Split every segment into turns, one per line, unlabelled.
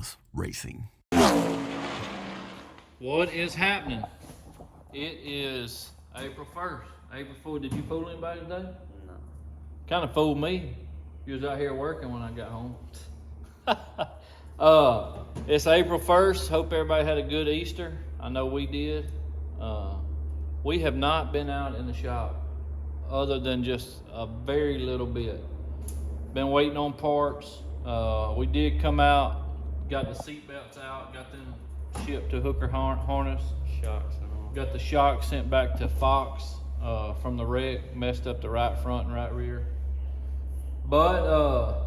Willis Racing.
What is happening? It is April 1st. April Fool. Did you fool anybody today?
No.
Kind of fooled me. You was out here working when I got home. It's April 1st. Hope everybody had a good Easter. I know we did. We have not been out in the shop other than just a very little bit. Been waiting on parts. We did come out, got the seat belts out, got them shipped to Hooker Harness.
Shocks and all.
Got the shock sent back to Fox from the wreck, messed up the right front and right rear. But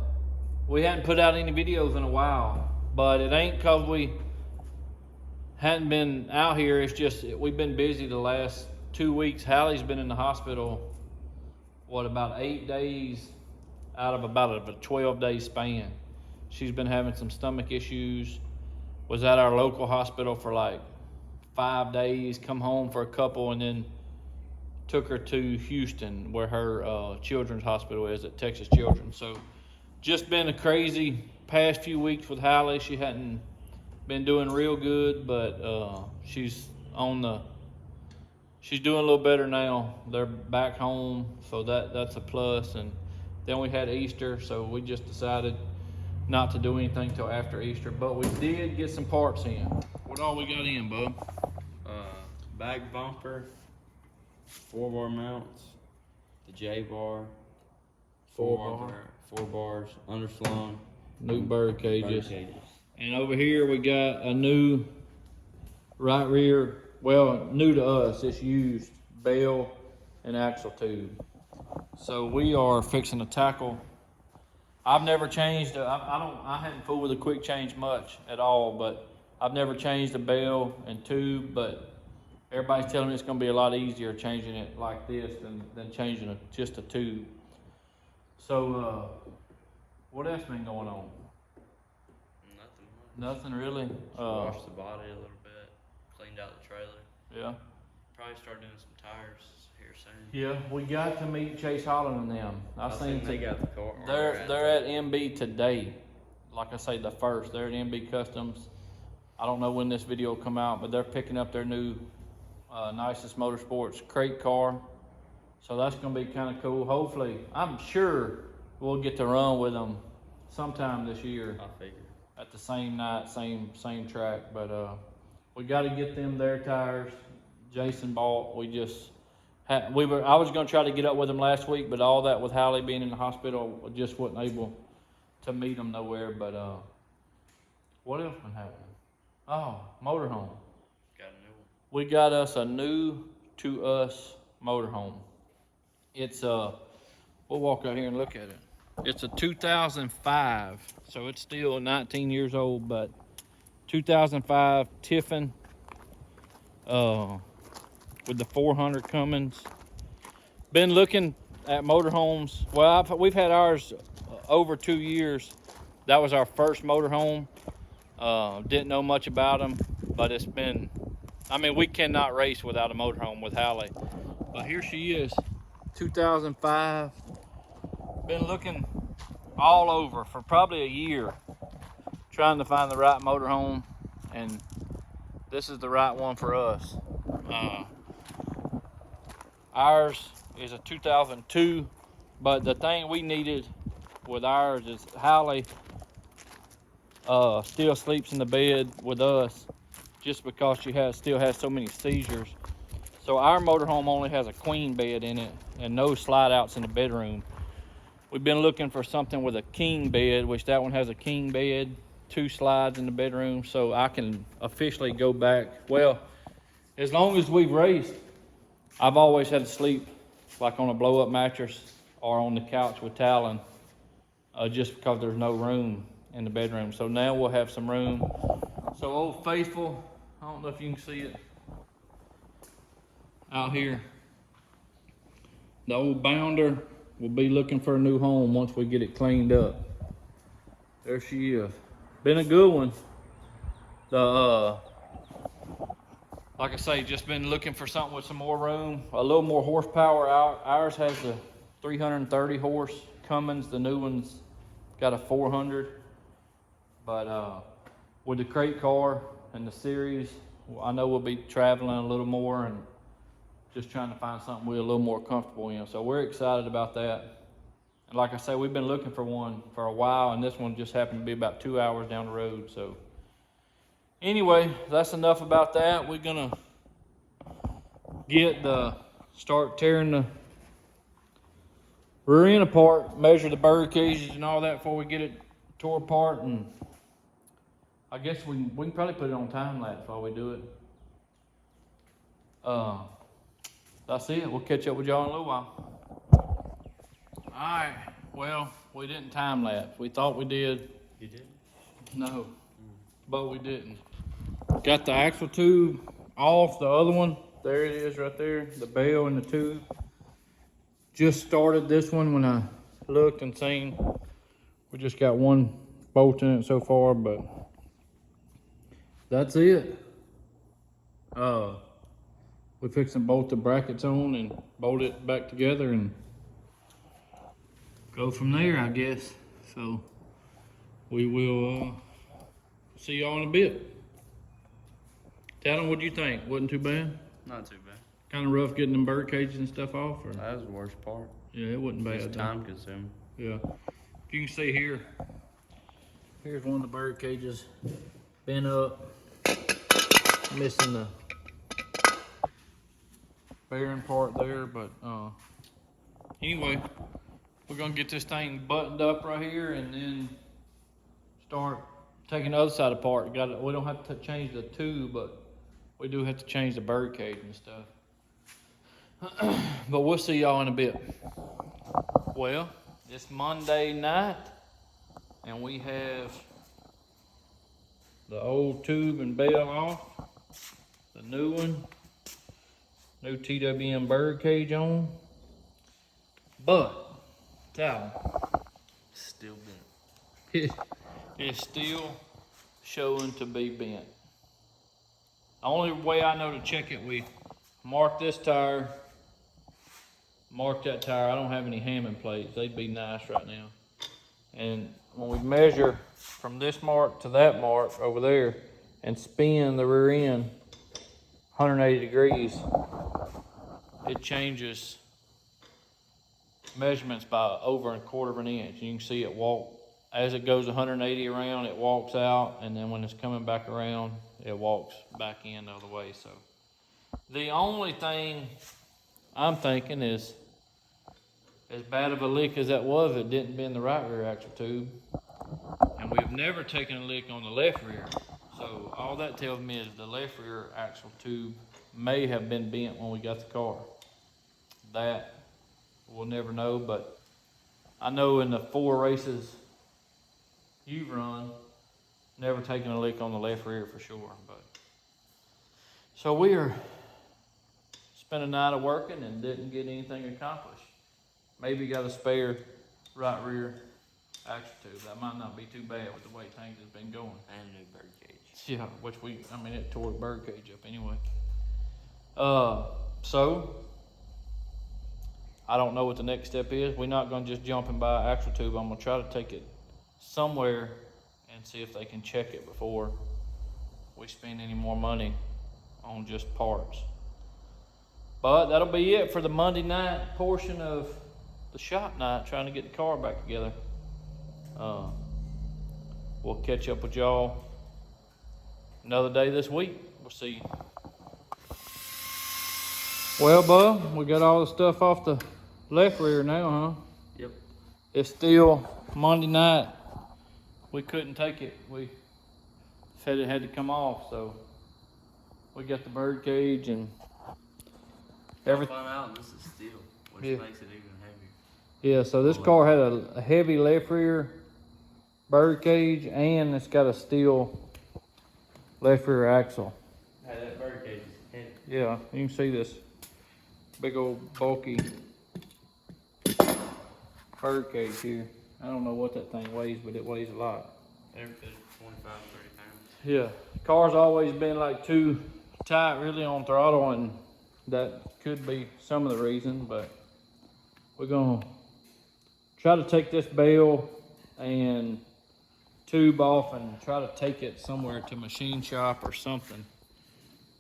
we hadn't put out any videos in a while. But it ain't cause we hadn't been out here. It's just we've been busy the last 2 weeks. Hallie's been in the hospital, about 8 days out of about a 12-day span. She's been having some stomach issues. Was at our local hospital for like 5 days, come home for a couple, and then took her to Houston where her children's hospital is at Texas Children's. So just been a crazy past few weeks with Hallie. She hadn't been doing real good, but she's doing a little better now. They're back home, so that's a plus. And then we had Easter, so we just decided not to do anything till after Easter, but we did get some parts in. What all we got in, bub?
Bag bumper, 4-bar mounts, the J-bar, 4 bars, underslung,
New bird cages. And over here we got a new right rear, well, new to us, it's used bell and axle tube. So we are fixing to tackle. I've never changed, I hadn't fooled with a quick change much at all, but I've never changed a bell and tube, but everybody's telling me it's gonna be a lot easier changing it like this than changing just a tube. So, what else been going on?
Nothing much.
Nothing really.
Washed the body a little bit, cleaned out the trailer.
Yeah.
Probably start doing some tires here soon.
Yeah, we got to meet Chase Holland and them. I seen
they got the car.
They're at MB today. Like I say, the first. They're at MB Customs. I don't know when this video will come out, but they're picking up their new Nicest Motorsports crate car. So that's gonna be kind of cool. Hopefully, I'm sure we'll get to run with them sometime this year.
I figure.
At the same night, same track. But we got to get them their tires. Jason bought. I was gonna try to get up with them last week, but all that with Hallie being in the hospital, I just wasn't able to meet them nowhere. But what else been happening? Oh, motorhome.
Got a new one.
We got us a new to us motorhome. It's we'll walk out here and look at it. It's a 2005, so it's still 19 years old, but 2005 Tiffin with the 400 Cummins. Been looking at motorhomes. Well, we've had ours over 2 years. That was our first motorhome. Didn't know much about them, but it's been, I mean, we cannot race without a motorhome with Hallie. But here she is, 2005. Been looking all over for probably a year, trying to find the right motorhome, and this is the right one for us. Ours is a 2002, but the thing we needed with ours is Hallie still sleeps in the bed with us just because she still has so many seizures. So our motorhome only has a queen bed in it and no slide outs in the bedroom. We've been looking for something with a king bed, which that one has a king bed, 2 slides in the bedroom, so I can officially go back. Well, as long as we've raced, I've always had to sleep like on a blow-up mattress or on the couch with Talan, just because there's no room in the bedroom. So now we'll have some room. So Old Faithful, I don't know if you can see it out here. The old Bounder will be looking for a new home once we get it cleaned up. There she is. Been a good one. Like I say, just been looking for something with some more room, a little more horsepower. Ours has the 330 horse Cummins. The new one's got a 400. But with the crate car and the series, I know we'll be traveling a little more and just trying to find something we're a little more comfortable in. So we're excited about that. And like I say, we've been looking for one for a while, and this one just happened to be about 2 hours down the road. So anyway, that's enough about that. We're gonna start tearing the rear end apart, measure the bird cages and all that before we get it tore apart. And I guess we can probably put it on time lapse while we do it. That's it. We'll catch up with y'all in a little while. Alright, well, we didn't time lapse. We thought we did.
You did?
No, but we didn't. Got the axle tube off, the other one. There it is right there, the bell and the tube. Just started this one when I looked and seen. We just got one bolt in it so far, but that's it. We fixed and bolt the brackets on and bolt it back together and go from there, I guess. So we will see y'all in a bit. Talan, what do you think? Wasn't too bad?
Not too bad.
Kind of rough getting them bird cages and stuff off? Or?
That was the worst part.
Yeah, it wasn't bad.
It's time consuming.
Yeah. You can see here, here's one of the bird cages. Bent up. Missing the bearing part there, but anyway, we're gonna get this thing buttoned up right here and then start taking the other side apart. We don't have to change the tube, but we do have to change the bird cage and stuff. But we'll see y'all in a bit. Well, it's Monday night and we have the old tube and bell off, the new one, new TWM bird cage on, but Talan,
Still bent.
it's still showing to be bent. The only way I know to check it, we mark this tire, mark that tire. I don't have any Hammond plates. They'd be nice right now. And when we measure from this mark to that mark over there and spin the rear end 180 degrees, it changes measurements by over 1/4 of an inch. You can see it walk, as it goes 180 around, it walks out, and then when it's coming back around, it walks back in the other way. So the only thing I'm thinking is, as bad of a leak as that was, it didn't bend the right rear axle tube. And we've never taken a lick on the left rear. So all that tells me is the left rear axle tube may have been bent when we got the car. That we'll never know, but I know in the 4 races you've run, never taken a lick on the left rear for sure. But so we are spent a night of working and didn't get anything accomplished. Maybe got a spare right rear axle tube. That might not be too bad with the way things has been going.
And a new bird cage.
Yeah, it tore the bird cage up anyway. So I don't know what the next step is. We're not gonna just jump and buy an axle tube. I'm gonna try to take it somewhere and see if they can check it before we spend any more money on just parts. But that'll be it for the Monday night portion of the shop night, trying to get the car back together. We'll catch up with y'all another day this week. We'll see you. Well, bud, we got all the stuff off the left rear now, huh?
Yep.
It's still Monday night. We couldn't take it. We said it had to come off, so we got the bird cage and everything.
Find out this is steel, which
Yeah.
makes it even heavier.
Yeah, so this car had a heavy left rear bird cage and it's got a steel left rear axle.
Hey, that bird cage is heavy.
Yeah, you can see this big old bulky bird cage here. I don't know what that thing weighs, but it weighs a lot.
Every bit of 25, 30 pounds.
Yeah, the car's always been like too tight really on throttle, and that could be some of the reason, but we're gonna try to take this bell and tube off and try to take it somewhere to machine shop or something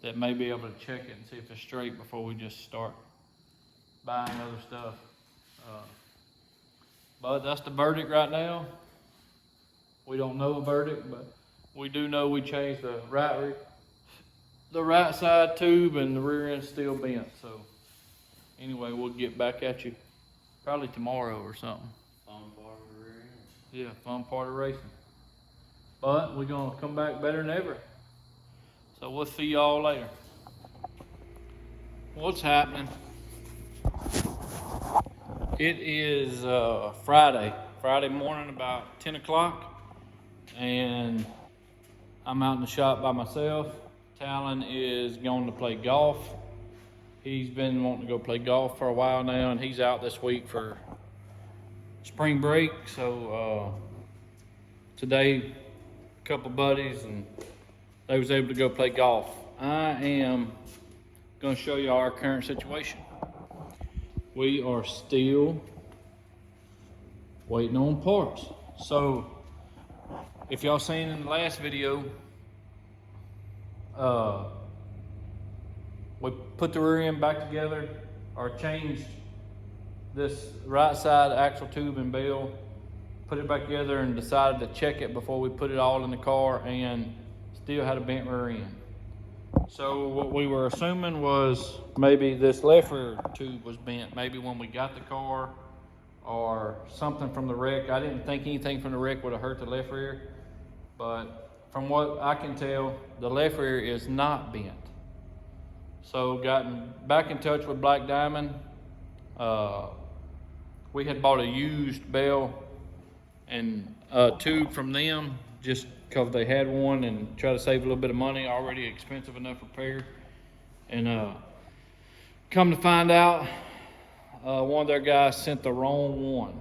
that may be able to check it and see if it's straight before we just start buying other stuff. But that's the verdict right now. We don't know a verdict, but we do know we changed the right side tube and the rear end's still bent. So anyway, we'll get back at you probably tomorrow or something.
Fun part of the rear end.
Yeah, fun part of racing. But we're gonna come back better than ever. So we'll see y'all later. What's happening? It is Friday morning about 10 o'clock, and I'm out in the shop by myself. Talan is going to play golf. He's been wanting to go play golf for a while now, and he's out this week for spring break. So today, a couple buddies, and they was able to go play golf. I am going to show you our current situation. We are still waiting on parts. So if y'all seen in the last video, we put the rear end back together, or changed this right side axle tube and bell, put it back together, and decided to check it before we put it all in the car, and still had a bent rear end. So what we were assuming was maybe this left rear tube was bent, maybe when we got the car or something from the wreck. I didn't think anything from the wreck would have hurt the left rear, but from what I can tell, the left rear is not bent. So gotten back in touch with Black Diamond. We had bought a used bell and tube from them just because they had one, and try to save a little bit of money, already expensive enough repair. And come to find out, one of their guys sent the wrong one.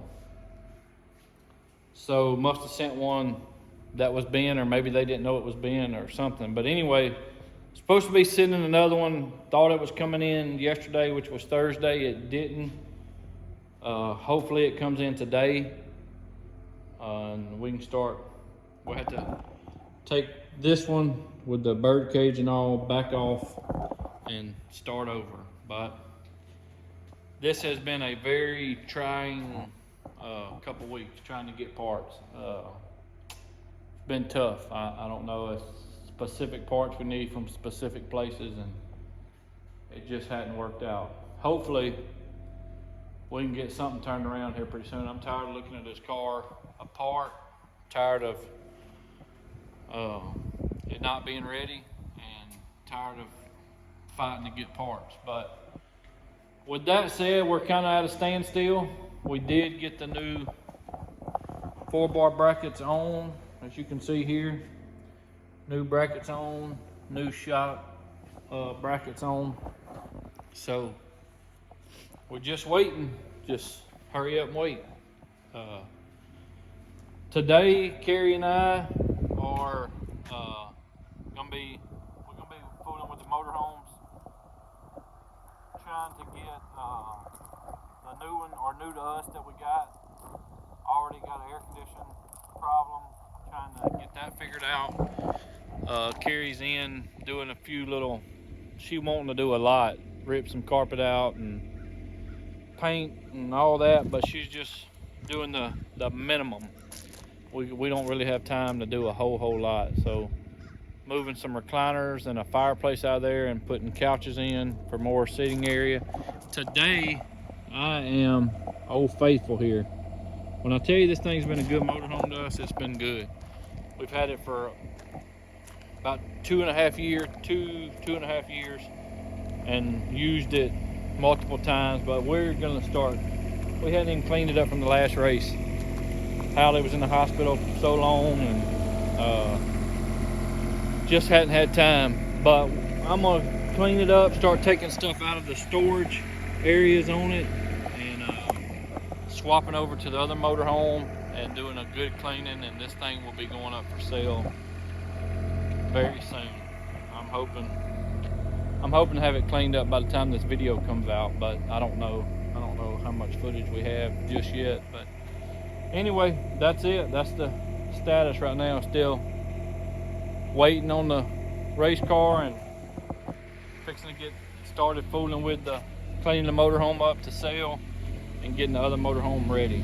So must have sent one that was bent, or maybe they didn't know it was bent or something. But anyway, supposed to be sending another one. Thought it was coming in yesterday, which was Thursday. It didn't. Hopefully it comes in today, and we can start. We'll have to take this one with the bird cage and all back off and start over. But this has been a very trying couple weeks trying to get parts. It's been tough. I don't know if specific parts we need from specific places, and it just hadn't worked out. Hopefully we can get something turned around here pretty soon. I'm tired of looking at this car apart, tired of it not being ready, and tired of fighting to get parts. But with that said, we're kind of at a standstill. We did get the new 4-bar brackets on, as you can see here. New brackets on, new shock brackets on. So we're just waiting. Just hurry up and wait. Today, Carrie and I are gonna be fooling with the motorhomes, trying to get the new one, or new to us, that we got. Already got an air conditioning problem, trying to get that figured out. Carrie's in doing a few little, she wanting to do a lot, rip some carpet out and paint and all that, but she's just doing the minimum. We don't really have time to do a whole lot. So moving some recliners and a fireplace out there and putting couches in for more seating area. Today I am Old Faithful here. When I tell you this thing's been a good motorhome to us, it's been good. We've had it for about 2.5 years, and used it multiple times. But we're gonna start. We hadn't even cleaned it up from the last race. Hallie was in the hospital for so long, and just hadn't had time. But I'm gonna clean it up, start taking stuff out of the storage areas on it, and swapping over to the other motorhome and doing a good cleaning, and this thing will be going up for sale very soon. I'm hoping to have it cleaned up by the time this video comes out, but I don't know how much footage we have just yet. But anyway, that's it. That's the status right now. Still waiting on the race car and fixing to get started fooling with the cleaning the motorhome up to sell and getting the other motorhome ready.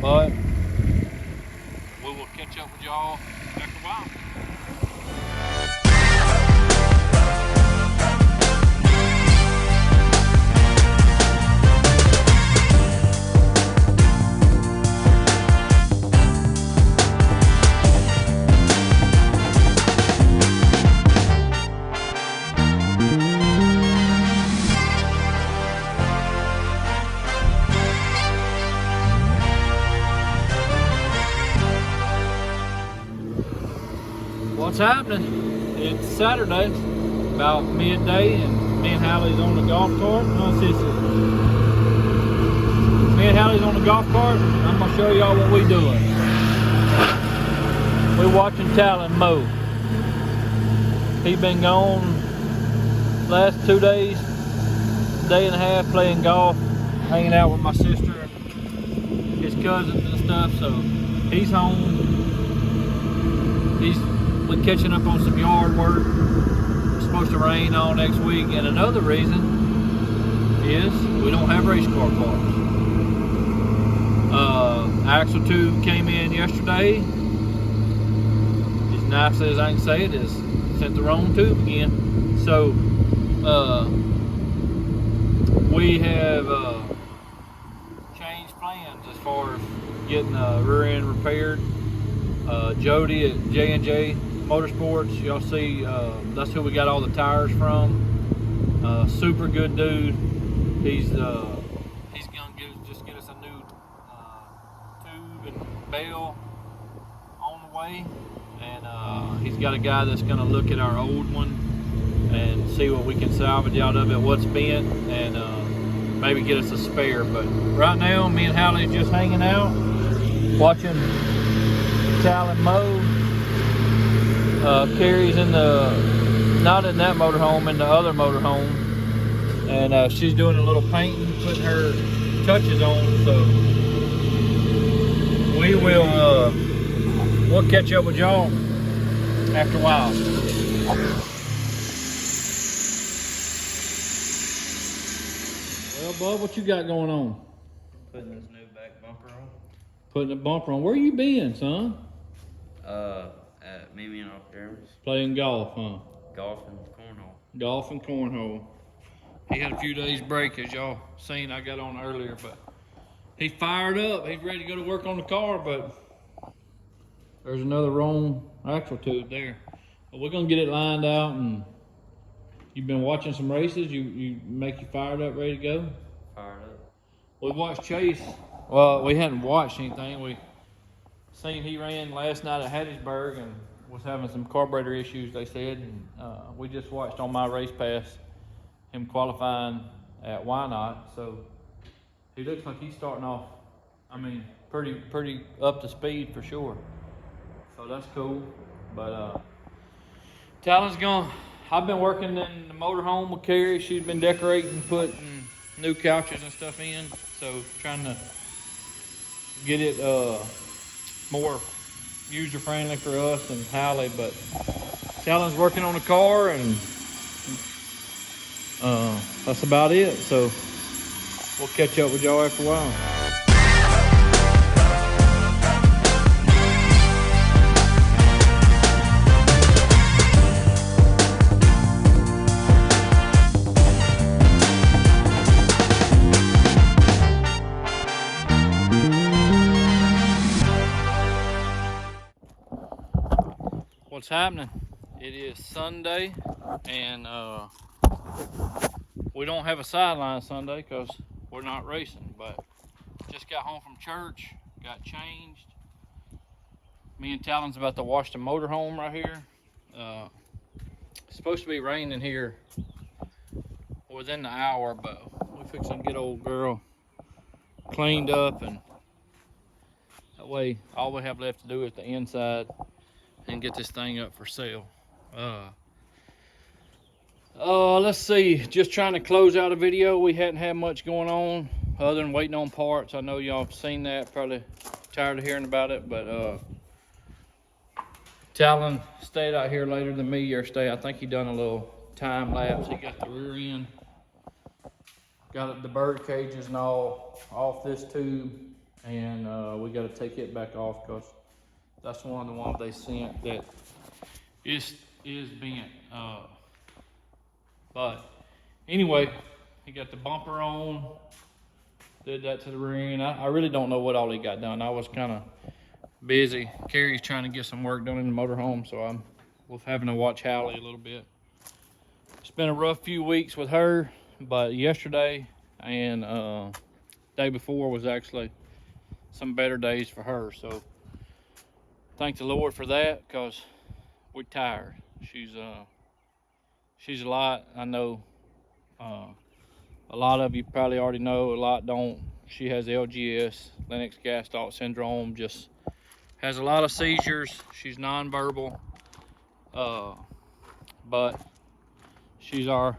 But we will catch up with y'all after a while. What's happening? It's Saturday, about midday, and me and Hallie's on the golf cart. Me and Hallie's on the golf cart. I'm gonna show y'all what we doing. We're watching Talan mow. He been gone last 2 days, day and a half, playing golf, hanging out with my sister and his cousins and stuff. So he's home. We're catching up on some yard work. It's supposed to rain all next week, and another reason is we don't have race car parts. Axle tube came in yesterday. As nice as I can say it, is sent the wrong tube again. So we have changed plans as far as getting the rear end repaired. Jody at J&J Motorsports, y'all see, that's who we got all the tires from. Super good dude. He's gonna get us a new tube and bell on the way, and he's got a guy that's gonna look at our old one and see what we can salvage out of it, what's bent, and maybe get us a spare. But right now, me and Hallie's just hanging out, watching Talan mow. Carrie's in not in that motorhome, in the other motorhome, and she's doing a little painting, putting her touches on. So we'll catch up with y'all after a while. Well, Bub, what you got going on?
Putting this new back bumper on.
Putting a bumper on. Where you been, son?
At Mimi and off Jeremy's.
Playing golf, huh?
Golf and cornhole.
Golf and cornhole. He had a few days break, as y'all seen. I got on earlier, but he fired up. He's ready to go to work on the car, but there's another wrong axle tube there. But we're gonna get it lined out. And you've been watching some races. You make you fired up, ready to go.
Fired up.
We watched Chase. Well, we hadn't watched anything. We seen he ran last night at Hattiesburg and was having some carburetor issues, they said. And we just watched on my race pass him qualifying at Why Not. So he looks like he's starting off, I mean, pretty up to speed for sure. So that's cool. But Talan's gone. I've been working in the motorhome with Carrie. She's been decorating, putting new couches and stuff in. So trying to get it more user-friendly for us and Hallie. But Talan's working on the car, and that's about it. So we'll catch up with y'all after a while. What's happening? It is Sunday, and we don't have a sideline Sunday because we're not racing, but just got home from church, got changed. Me and Talan's about to wash the motorhome right here. It's supposed to be raining here within the hour, but we're fixing to get old girl cleaned up, and that way all we have left to do is the inside and get this thing up for sale. Let's see, just trying to close out a video. We hadn't had much going on other than waiting on parts. I know y'all have seen that, probably tired of hearing about it, but Talan stayed out here later than me yesterday. I think he done a little time lapse. He got the rear end, got the bird cages and all off this tube, and we got to take it back off because that's one of the ones they sent that is bent. But anyway, he got the bumper on, did that to the rear end. I really don't know what all he got done. I was kind of busy. Carrie's trying to get some work done in the motorhome, so I'm having to watch Hallie a little bit. It's been a rough few weeks with her, but yesterday and day before was actually some better days for her. So thank the Lord for that, because we're tired. She's a lot. I know a lot of you probably already know, a lot don't. She has LGS, Lennox-Gastaut syndrome, just has a lot of seizures. She's nonverbal, but she's our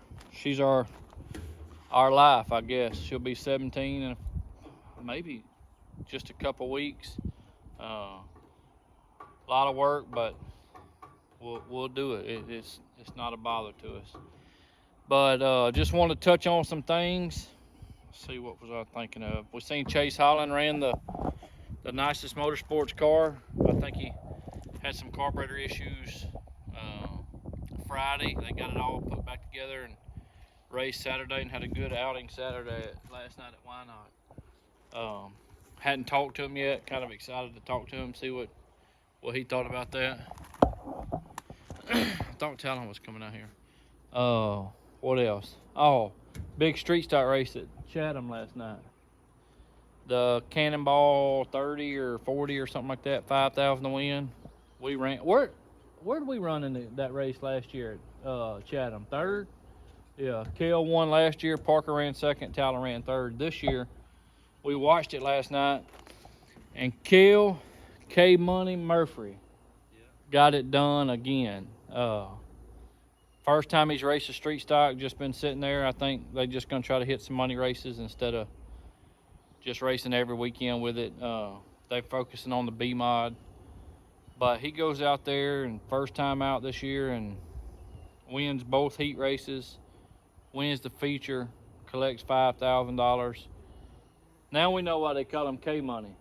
life, I guess. She'll be 17 in maybe just a couple weeks. A lot of work, but we'll do it. It's not a bother to us. But just want to touch on some things. Let's see, what was I thinking of? We seen Chase Holland ran the nicest motorsports car. I think he had some carburetor issues Friday. They got it all put back together and raced Saturday and had a good outing Saturday last night at Why Not. Hadn't talked to him yet. Kind of excited to talk to him, see what he thought about that. I thought Talon was coming out here. What else? Oh, big street stock race at Chatham last night. The Cannonball 30 or 40 or something like that, 5,000 to win. We ran. Where did we run in that race last year at Chatham? Third? Yeah, Kale won last year. Parker ran second. Talon ran third. This year, we watched it last night, and Kale K Money Murphy got it done again. First time he's raced a street stock, just been sitting there. I think they're just gonna try to hit some money races instead of just racing every weekend with it. They're focusing on the B mod, but he goes out there and first time out this year and wins both heat races, wins the feature, collects $5,000. Now we know why they call him K Money.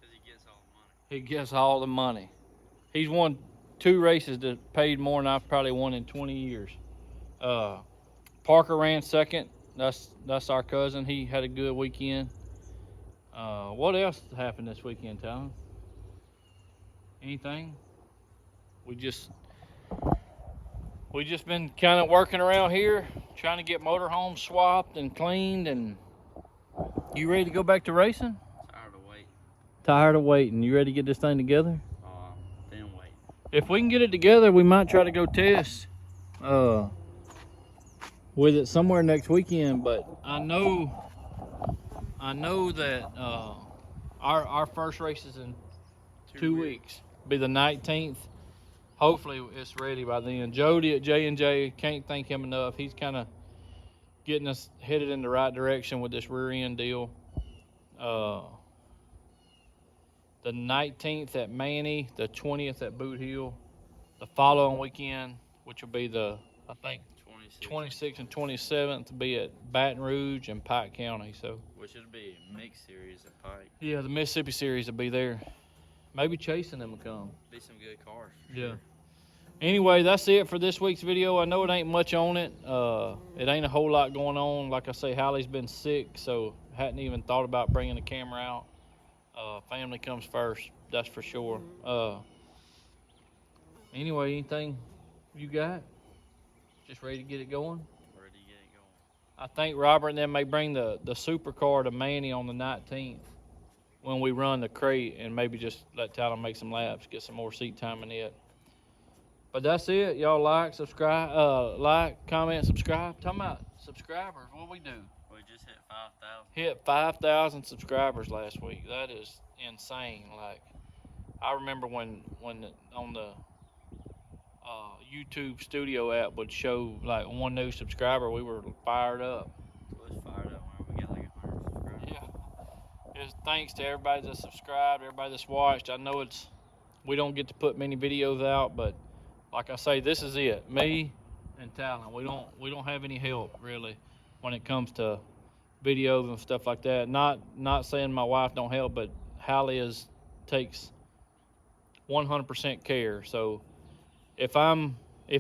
Because he gets all the money.
He gets all the money. He's won 2 races that paid more than I've probably won in 20 years. Parker ran second. That's our cousin. He had a good weekend. What else happened this weekend, Talon? Anything? We just been kind of working around here, trying to get motorhomes swapped and cleaned. And you ready to go back to racing?
Tired of waiting.
Tired of waiting. You ready to get this thing together?
Then wait.
If we can get it together, we might try to go test with it somewhere next weekend. But I know that our first race is in 2 weeks. Be the 19th. Hopefully it's ready by then. Jody at J&J, can't thank him enough. He's kind of getting us headed in the right direction with this rear end deal. The 19th at Manny, the 20th at Boot Hill, the following weekend, which will be the, I think, 26th and 27th, to be at Baton Rouge and Pike County. So,
which would be a mixed series at Pike.
Yeah, the Mississippi Series will be there. Maybe chasing them will come.
Be some good cars.
Yeah. Anyway, that's it for this week's video. I know it ain't much on it. It ain't a whole lot going on. Like I say, Hallie's been sick, so hadn't even thought about bringing the camera out. Family comes first, that's for sure. Anyway, anything you got? Just ready to get it going?
Ready to get it going.
I think Robert and them may bring the supercar to Manny on the 19th when we run the crate, and maybe just let Talon make some laps, get some more seat time in it. But that's it. Y'all like, subscribe, comment, subscribe. Talking about subscribers, what we do?
We just hit 5,000.
Hit 5,000 subscribers last week. That is insane. Like, I remember when on the YouTube Studio app would show like one new subscriber, we were fired up.
We was fired up when we get like 100 subscribers.
It's thanks to everybody that's subscribed, everybody that's watched. I know we don't get to put many videos out, but like I say, this is it. Me and Talan. We don't have any help really when it comes to videos and stuff like that. Not saying my wife don't help, but Hallie takes 100% care. So if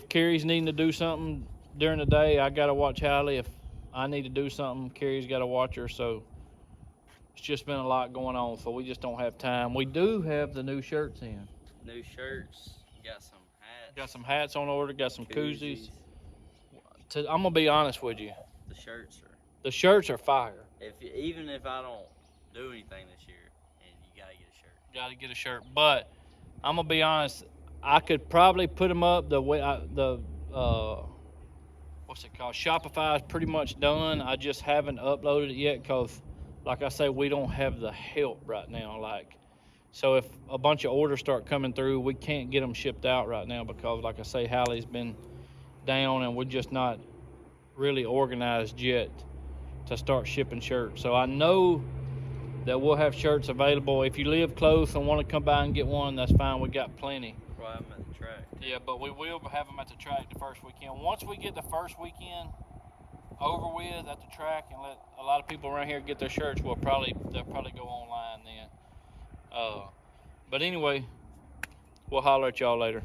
Carrie's needing to do something during the day, I gotta watch Hallie. If I need to do something, Carrie's gotta watch her. So it's just been a lot going on. So we just don't have time. We do have the new shirts in.
New shirts. Got some hats.
Got some hats on order. Got some koozies. I'm gonna be honest with you. The shirts are fire.
Even if I don't do anything this year, and you gotta get a shirt.
Got to get a shirt, but I'm gonna be honest. I could probably put them up the way what's it called? Shopify is pretty much done. I just haven't uploaded it yet because, like I say, we don't have the help right now. So if a bunch of orders start coming through, we can't get them shipped out right now because, like I say, Hallie's been down and we're just not really organized yet to start shipping shirts. So I know that we'll have shirts available. If you live close and want to come by and get one, that's fine. We got plenty.
Well, I'm at the track.
Yeah, but we will have them at the track the first weekend. Once we get the first weekend over with at the track and let a lot of people around here get their shirts, they'll probably go online then. But anyway, we'll holler at y'all later.